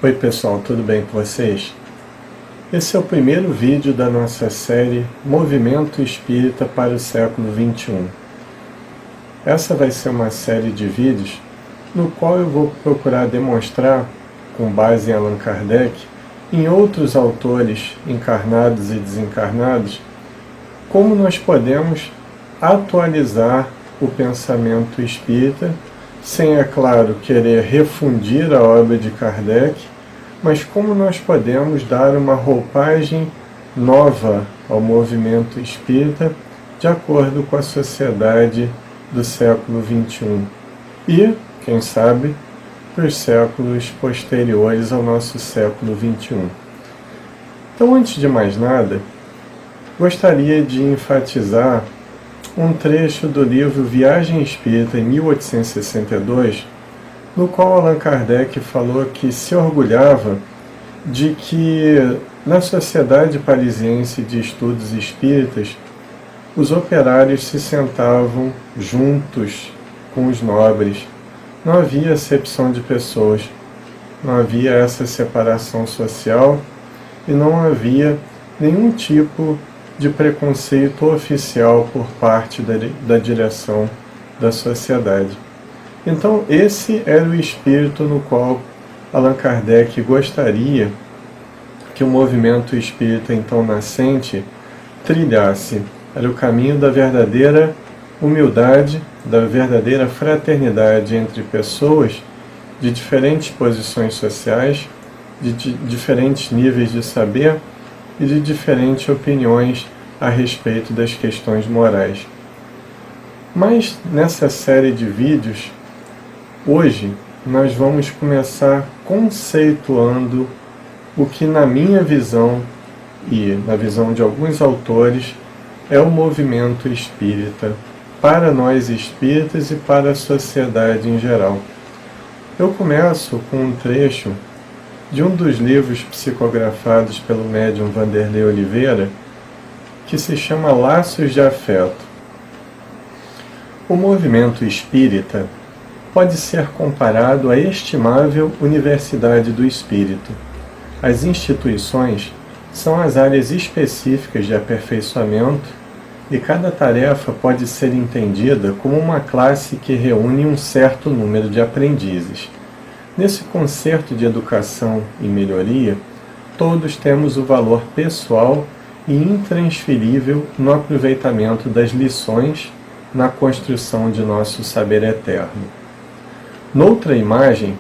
Oi pessoal, tudo bem com vocês? Esse é o primeiro vídeo da nossa série Movimento Espírita para o século XXI. Essa vai ser uma série de vídeos no qual eu vou procurar demonstrar, com base em Allan Kardec, em outros autores encarnados e desencarnados, como nós podemos atualizar o pensamento espírita, sem, é claro, querer refundir a obra de Kardec, mas como nós podemos dar uma roupagem nova ao movimento espírita de acordo com a sociedade do século XXI e, quem sabe, para os séculos posteriores ao nosso século XXI. Então, antes de mais nada, gostaria de enfatizar um trecho do livro Viagem Espírita, em 1862, no qual Allan Kardec falou que se orgulhava de que, na Sociedade Parisiense de Estudos Espíritas, os operários se sentavam juntos com os nobres. Não havia acepção de pessoas, não havia essa separação social e não havia nenhum tipo de preconceito oficial por parte da direção da sociedade. Então, esse era o espírito no qual Allan Kardec gostaria que o movimento espírita então nascente trilhasse. Era o caminho da verdadeira humildade, da verdadeira fraternidade entre pessoas de diferentes posições sociais, de diferentes níveis de saber e de diferentes opiniões a respeito das questões morais. Mas nessa série de vídeos, hoje nós vamos começar conceituando o que, na minha visão e na visão de alguns autores, é o movimento espírita para nós espíritas e para a sociedade em geral. Eu começo com um trecho de um dos livros psicografados pelo médium Vanderlei Oliveira, que se chama Laços de Afeto. O movimento espírita pode ser comparado à estimável Universidade do Espírito. As instituições são as áreas específicas de aperfeiçoamento e cada tarefa pode ser entendida como uma classe que reúne um certo número de aprendizes. Nesse concerto de educação e melhoria, todos temos o valor pessoal e intransferível no aproveitamento das lições na construção de nosso saber eterno. Noutra imagem,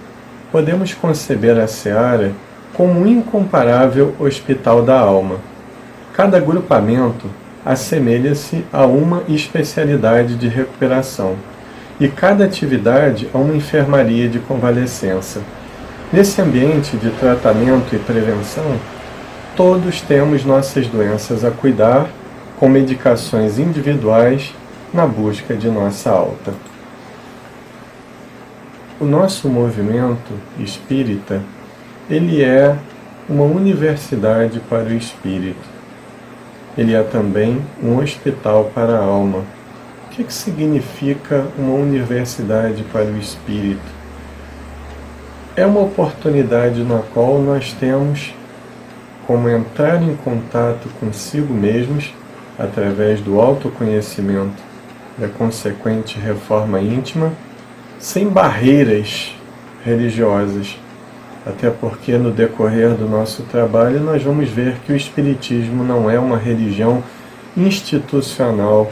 podemos conceber a seara como um incomparável hospital da alma. Cada agrupamento assemelha-se a uma especialidade de recuperação, e cada atividade a uma enfermaria de convalescença. Nesse ambiente de tratamento e prevenção, todos temos nossas doenças a cuidar, com medicações individuais, na busca de nossa alta. O nosso movimento espírita, ele é uma universidade para o espírito. Ele é também um hospital para a alma. O que significa uma universidade para o espírito? É uma oportunidade na qual nós temos como entrar em contato consigo mesmos através do autoconhecimento, da consequente reforma íntima, sem barreiras religiosas. Até porque no decorrer do nosso trabalho nós vamos ver que o Espiritismo não é uma religião institucional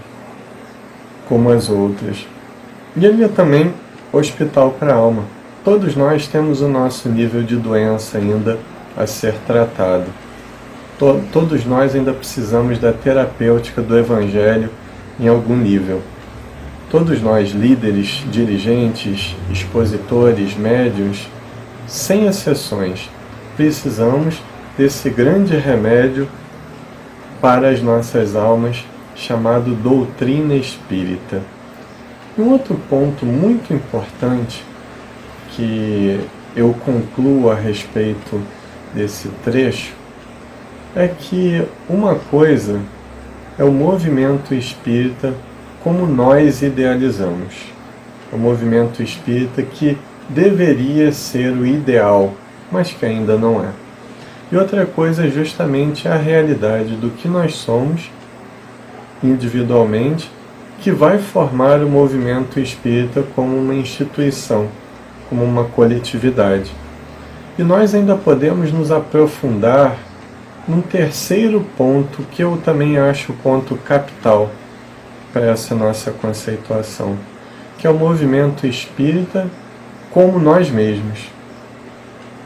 como as outras. E ele é também hospital para a alma. Todos nós temos o nosso nível de doença ainda a ser tratado. Todos nós ainda precisamos da terapêutica do Evangelho em algum nível. Todos nós, líderes, dirigentes, expositores, médiuns, sem exceções, precisamos desse grande remédio para as nossas almas, chamado doutrina espírita. Um outro ponto muito importante que eu concluo a respeito desse trecho é que uma coisa é o movimento espírita como nós idealizamos. O movimento espírita que deveria ser o ideal mas que ainda não é. E outra coisa é justamente a realidade do que nós somos individualmente, que vai formar o movimento espírita como uma instituição, como uma coletividade. E nós ainda podemos nos aprofundar num terceiro ponto, que eu também acho o ponto capital para essa nossa conceituação, que é o movimento espírita como nós mesmos.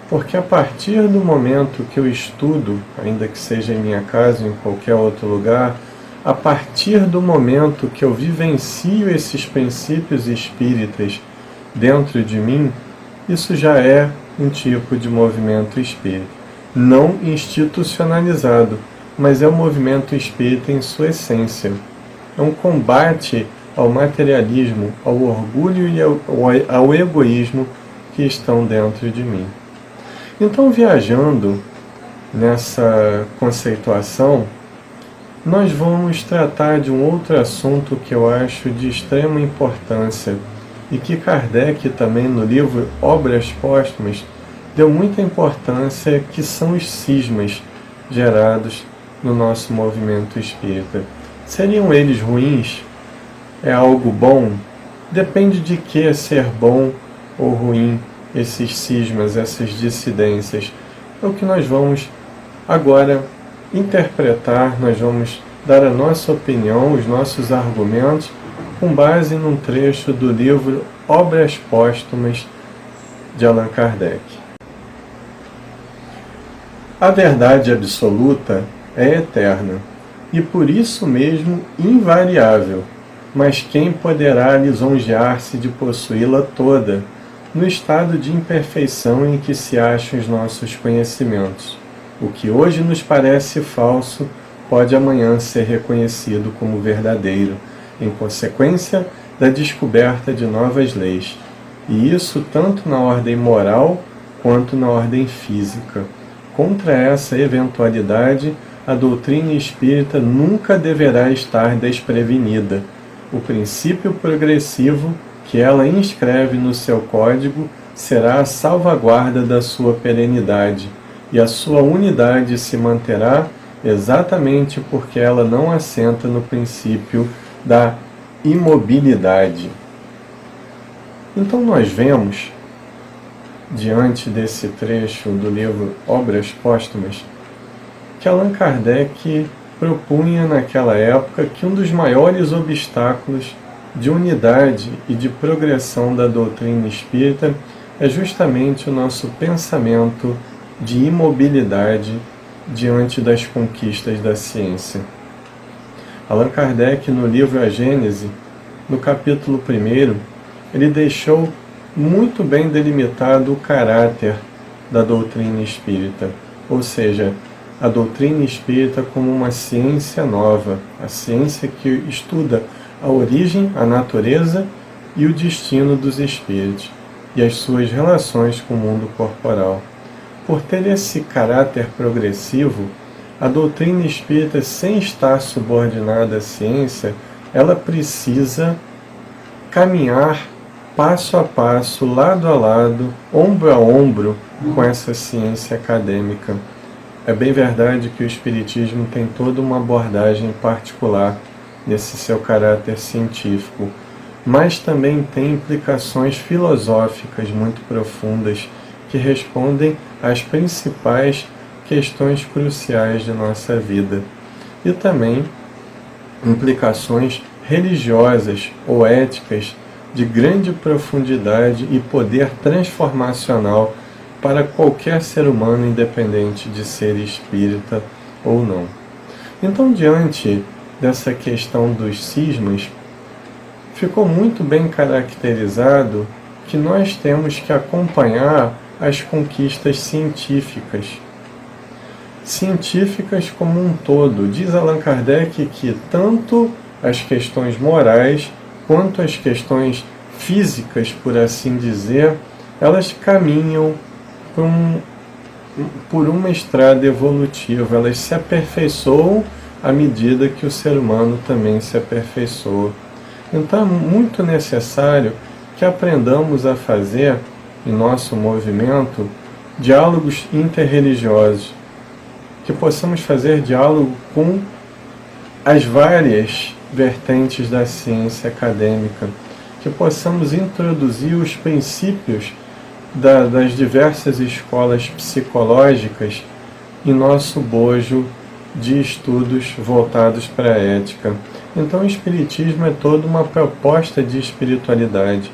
Porque a partir do momento que eu estudo, ainda que seja em minha casa ou em qualquer outro lugar, a partir do momento que eu vivencio esses princípios espíritas dentro de mim, isso já é um tipo de movimento espírita. Não institucionalizado, mas é um movimento espírita em sua essência. É um combate ao materialismo, ao orgulho e ao egoísmo que estão dentro de mim. Então, viajando nessa conceituação, nós vamos tratar de um outro assunto que eu acho de extrema importância e que Kardec também no livro Obras Póstumas deu muita importância, que são os cismas gerados no nosso movimento espírita. Seriam eles ruins? É algo bom? Depende de que ser bom ou ruim esses cismas, essas dissidências. É o que nós vamos agora interpretar, nós vamos dar a nossa opinião, os nossos argumentos, com base num trecho do livro Obras Póstumas de Allan Kardec. A verdade absoluta é eterna, e por isso mesmo invariável, mas quem poderá lisonjear-se de possuí-la toda, no estado de imperfeição em que se acham os nossos conhecimentos? O que hoje nos parece falso pode amanhã ser reconhecido como verdadeiro, em consequência da descoberta de novas leis, e isso tanto na ordem moral quanto na ordem física. Contra essa eventualidade, a doutrina espírita nunca deverá estar desprevenida. O princípio progressivo que ela inscreve no seu código será a salvaguarda da sua perenidade, e a sua unidade se manterá exatamente porque ela não assenta no princípio da imobilidade. Então nós vemos, diante desse trecho do livro Obras Póstumas, que Allan Kardec propunha naquela época que um dos maiores obstáculos de unidade e de progressão da doutrina espírita é justamente o nosso pensamento de imobilidade diante das conquistas da ciência. Allan Kardec, no livro A Gênese, no capítulo 1, ele deixou muito bem delimitado o caráter da doutrina espírita, ou seja, a doutrina espírita como uma ciência nova, a ciência que estuda a origem, a natureza e o destino dos espíritos e as suas relações com o mundo corporal. Por ter esse caráter progressivo, a doutrina espírita, sem estar subordinada à ciência, ela precisa caminhar passo a passo, lado a lado, ombro a ombro com essa ciência acadêmica. É bem verdade que o Espiritismo tem toda uma abordagem particular nesse seu caráter científico, mas também tem implicações filosóficas muito profundas que respondem às principais questões cruciais de nossa vida, e também implicações religiosas ou éticas de grande profundidade e poder transformacional para qualquer ser humano, independente de ser espírita ou não. Então, diante dessa questão dos cismas, ficou muito bem caracterizado que nós temos que acompanhar as conquistas científicas. Científicas como um todo. Diz Allan Kardec que tanto as questões morais quanto as questões físicas, por assim dizer, elas caminham por uma estrada evolutiva, elas se aperfeiçoam à medida que o ser humano também se aperfeiçoa. Então é muito necessário que aprendamos a fazer em nosso movimento diálogos interreligiosos, que possamos fazer diálogo com as várias vertentes da ciência acadêmica, que possamos introduzir os princípios das diversas escolas psicológicas em nosso bojo de estudos voltados para a ética. Então, o Espiritismo é toda uma proposta de espiritualidade,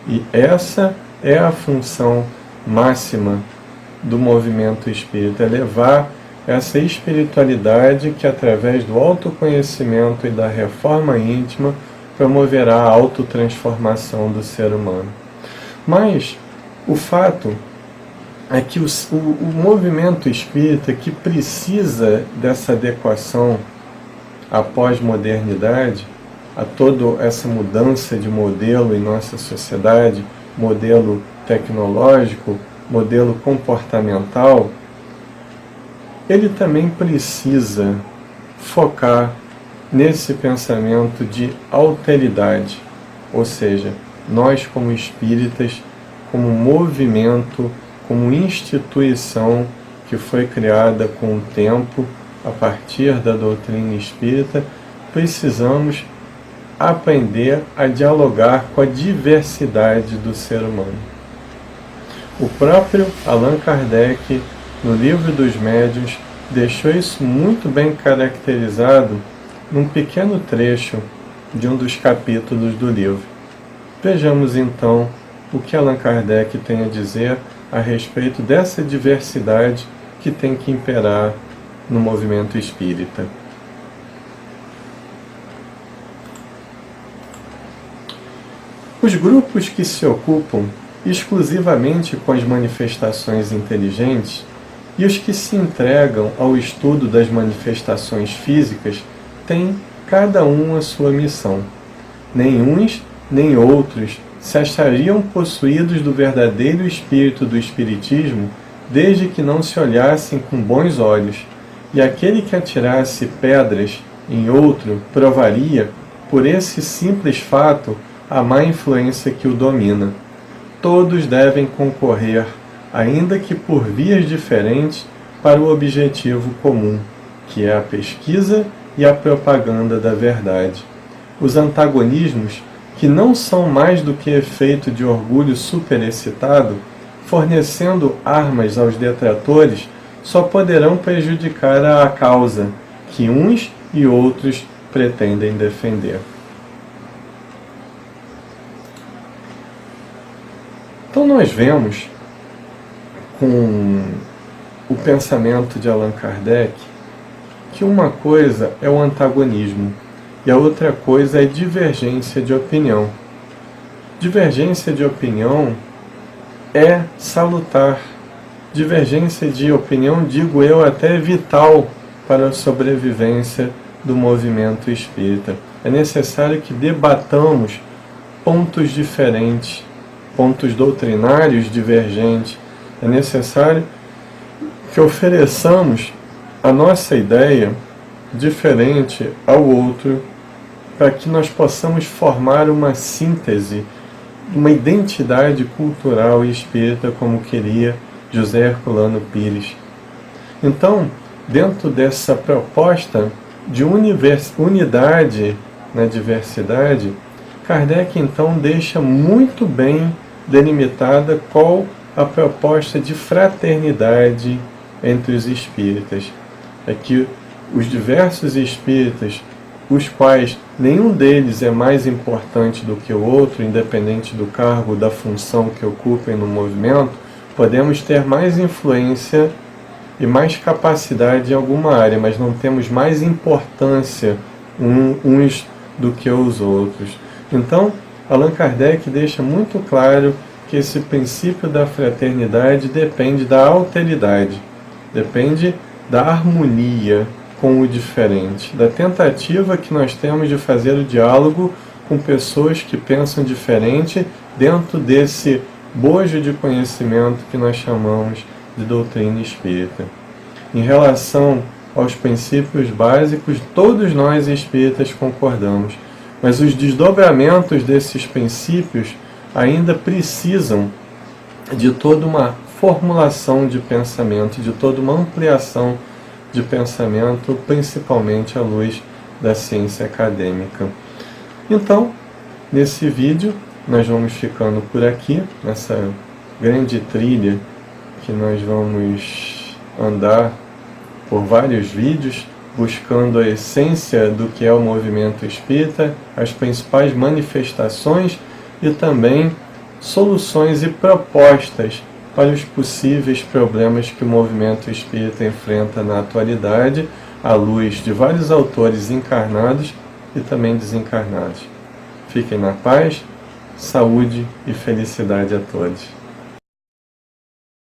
e essa é a função máxima do movimento espírita, é levar essa espiritualidade que, através do autoconhecimento e da reforma íntima, promoverá a autotransformação do ser humano. Mas o fato é que o movimento espírita, que precisa dessa adequação à pós-modernidade, a toda essa mudança de modelo em nossa sociedade, modelo tecnológico, modelo comportamental, ele também precisa focar nesse pensamento de alteridade, ou seja, nós como espíritas, como movimento, como instituição que foi criada com o tempo, a partir da doutrina espírita, precisamos aprender a dialogar com a diversidade do ser humano. O próprio Allan Kardec, no Livro dos Médiuns, deixou isso muito bem caracterizado num pequeno trecho de um dos capítulos do livro. Vejamos então o que Allan Kardec tem a dizer a respeito dessa diversidade que tem que imperar no movimento espírita. Os grupos que se ocupam exclusivamente com as manifestações inteligentes e os que se entregam ao estudo das manifestações físicas têm cada um a sua missão. Nem uns nem outros se achariam possuídos do verdadeiro espírito do Espiritismo desde que não se olhassem com bons olhos, e aquele que atirasse pedras em outro provaria, por esse simples fato, a má influência que o domina. Todos devem concorrer, ainda que por vias diferentes, para o objetivo comum, que é a pesquisa e a propaganda da verdade. Os antagonismos, que não são mais do que efeito de orgulho superexcitado, fornecendo armas aos detratores, só poderão prejudicar a causa que uns e outros pretendem defender. Então nós vemos, com o pensamento de Allan Kardec, que uma coisa é o antagonismo e a outra coisa é divergência de opinião. Divergência de opinião é salutar. Divergência de opinião, digo eu, até vital para a sobrevivência do movimento espírita. É necessário que debatamos pontos diferentes, pontos doutrinários divergentes. É necessário que ofereçamos a nossa ideia diferente ao outro, para que nós possamos formar uma síntese, uma identidade cultural e espírita, como queria José Herculano Pires. Então, dentro dessa proposta de unidade na diversidade, Kardec então deixa muito bem delimitada qual a proposta de fraternidade entre os espíritas. É que os diversos espíritas, os quais nenhum deles é mais importante do que o outro, independente do cargo, da função que ocupem no movimento, podemos ter mais influência e mais capacidade em alguma área, mas não temos mais importância uns do que os outros. Então, Allan Kardec deixa muito claro que esse princípio da fraternidade depende da alteridade, depende da harmonia com o diferente, da tentativa que nós temos de fazer o diálogo com pessoas que pensam diferente dentro desse bojo de conhecimento que nós chamamos de doutrina espírita. Em relação aos princípios básicos, todos nós espíritas concordamos, mas os desdobramentos desses princípios ainda precisam de toda uma formulação de pensamento, de toda uma ampliação de pensamento, principalmente à luz da ciência acadêmica. Então, nesse vídeo, nós vamos ficando por aqui, nessa grande trilha que nós vamos andar por vários vídeos, buscando a essência do que é o movimento espírita, as principais manifestações e também soluções e propostas para os possíveis problemas que o movimento espírita enfrenta na atualidade, à luz de vários autores encarnados e também desencarnados. Fiquem na paz, saúde e felicidade a todos.